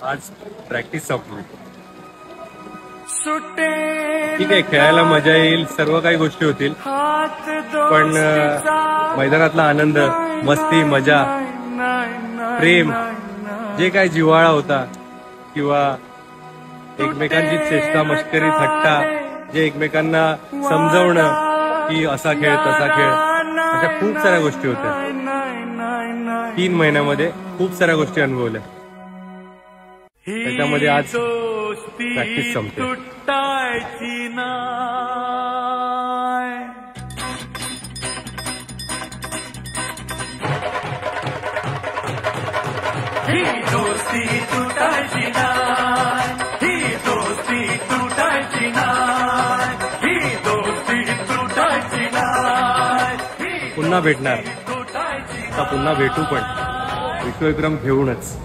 आज प्रॅक्टिस संपली. ठीक आहे, खेळायला मजा येईल, सर्व काही गोष्टी होतील, पण मैदानातला आनंद, मस्ती, मजा, प्रेम, जे काय जिव्हाळा होता किंवा एकमेकांची चेष्टा मस्करी थट्टा, जे एकमेकांना समजवणं की असा खेळ तसा खेळ, अशा खूप साऱ्या गोष्टी होत्या. 3 महिन्यामध्ये खूप साऱ्या गोष्टी अनुभवल्या. त्याच्यामध्ये आज प्रॅक्टिस संपते. ही दोस्ती तुटायची नाय, ही दोस्ती तुटायची नाय, ही दोस्ती तुटायची नाय. पुन्हा भेटणार, आता पुन्हा भेटू, पण विश्वविक्रम घेऊनच.